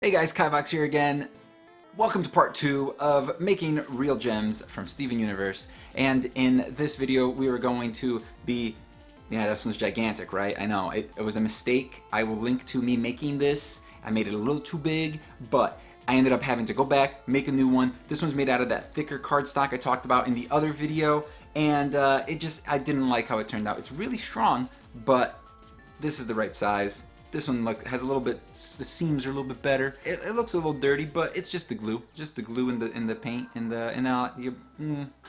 Hey guys, Kaivox here again. Welcome to part 2 of making real gems from Steven Universe. And in this video, we are going to be... Yeah, this one's gigantic, right? I know, it was a mistake. I will link to me making this. I made it a little too big, but I ended up having to go back, make a new one. This one's made out of that thicker cardstock I talked about in the other video. And I didn't like how it turned out. It's really strong, but this is the right size. This one has a little bit, the seams are a little bit better. It looks a little dirty, but it's just the glue in the paint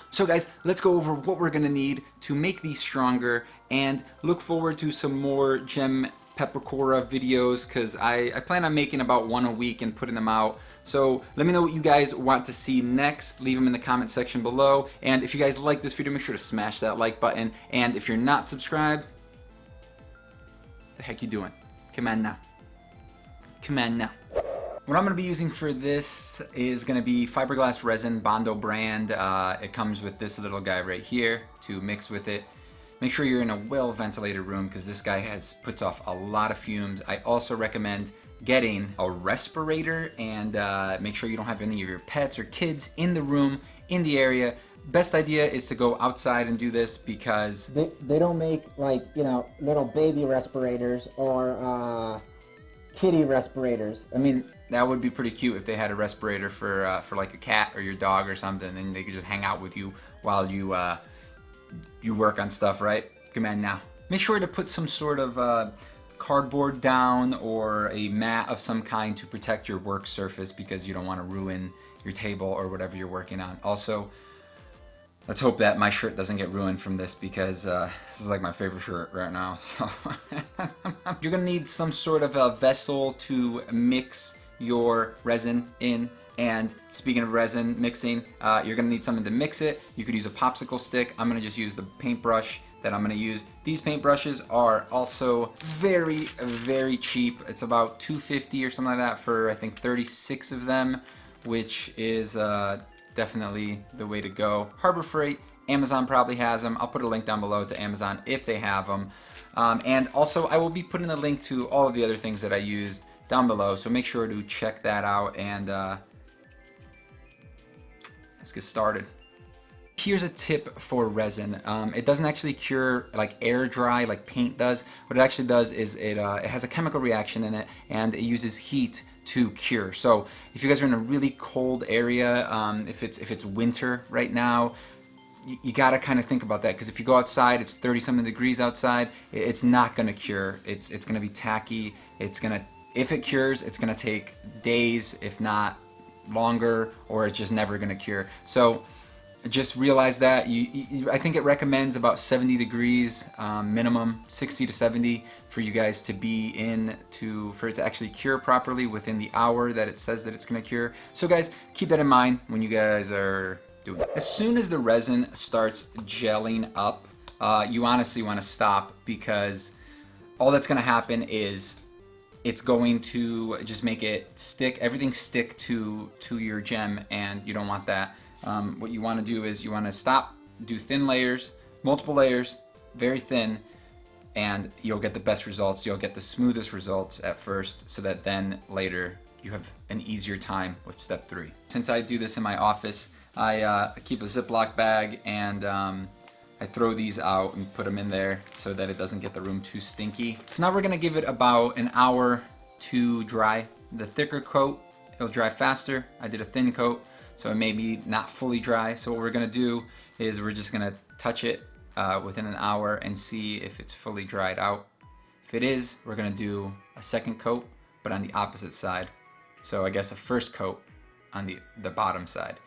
So guys, let's go over what we're gonna need to make these stronger, and look forward to some more gem peppercorn videos, because I plan on making about one a week and putting them out. So let me know what you guys want to see next. Leave them in the comment section below. And if you guys like this video, make sure to smash that like button. And if you're not subscribed, the heck you doing? Come on now. Come on now. What I'm going to be using for this is going to be fiberglass resin, Bondo brand. It comes with this little guy right here to mix with it. Make sure you're in a well ventilated room, because this guy puts off a lot of fumes. I also recommend getting a respirator, and make sure you don't have any of your pets or kids in the room, in the area. Best idea is to go outside and do this, because they don't make, like, you know, little baby respirators or kitty respirators. I mean, that would be pretty cute if they had a respirator for like a cat or your dog or something, and they could just hang out with you while you you work on stuff, right? Come on now. Make sure to put some sort of cardboard down or a mat of some kind to protect your work surface, because you don't want to ruin your table or whatever you're working on. Also, let's hope that my shirt doesn't get ruined from this, because this is like my favorite shirt right now. So you're gonna need some sort of a vessel to mix your resin in. And speaking of resin mixing, you're gonna need something to mix it. You could use a popsicle stick. I'm gonna just use the paintbrush that I'm gonna use. These paintbrushes are also very, very cheap. It's about $2.50 or something like that for, I think, 36 of them, which is definitely the way to go. Harbor Freight, Amazon probably has them. I'll put a link down below to Amazon if they have them. And also, I will be putting a link to all of the other things that I used down below, so make sure to check that out, and let's get started. Here's a tip for resin. It doesn't actually cure like air dry like paint does. What it actually does is it has a chemical reaction in it, and it uses heat to cure. So if you guys are in a really cold area, if it's winter right now, you gotta kind of think about that, because if you go outside, it's 30-something degrees outside, it's not gonna cure. It's gonna be tacky. If it cures, it's gonna take days, if not longer, or it's just never gonna cure. So just realize that. I think it recommends about 70 degrees minimum, 60 to 70 for you guys to be in for it to actually cure properly within the hour that it says that it's going to cure. So guys, keep that in mind when you guys are doing it. As soon as the resin starts gelling up, you honestly want to stop, because all that's going to happen is it's going to just make it stick, everything stick to your gem, and you don't want that. What you want to do is you want to stop, do thin layers, multiple layers, very thin, and you'll get the best results. You'll get the smoothest results at first, so that then later you have an easier time with step 3. Since I do this in my office, I keep a Ziploc bag, and I throw these out and put them in there so that it doesn't get the room too stinky. So now we're going to give it about an hour to dry. The thicker coat, it'll dry faster. I did a thin coat, so it may be not fully dry. So what we're gonna do is we're just gonna touch it within an hour and see if it's fully dried out. If it is, we're gonna do a second coat, but on the opposite side. So I guess a first coat on the bottom side.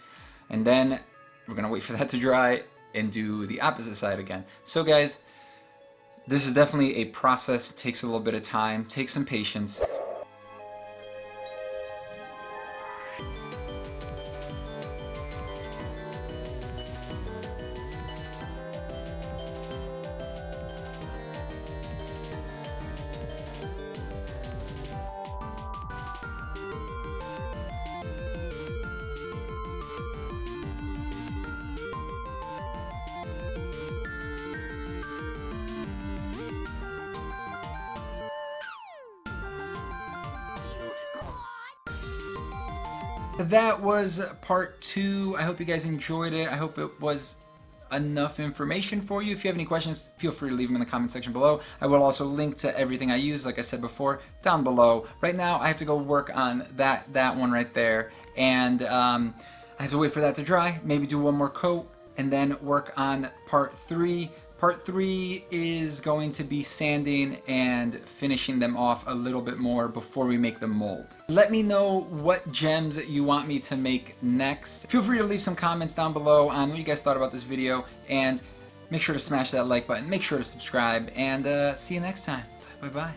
And then we're gonna wait for that to dry and do the opposite side again. So guys, this is definitely a process. It takes a little bit of time, takes some patience. That was part 2. I hope you guys enjoyed it. I hope it was enough information for you. If you have any questions, feel free to leave them in the comment section below. I will also link to everything I use, like I said before, down below. Right now, I have to go work on that one right there, and I have to wait for that to dry, maybe do one more coat, and then work on part 3. Part 3 is going to be sanding and finishing them off a little bit more before we make the mold. Let me know what gems you want me to make next. Feel free to leave some comments down below on what you guys thought about this video, and make sure to smash that like button, make sure to subscribe, and see you next time. Bye bye.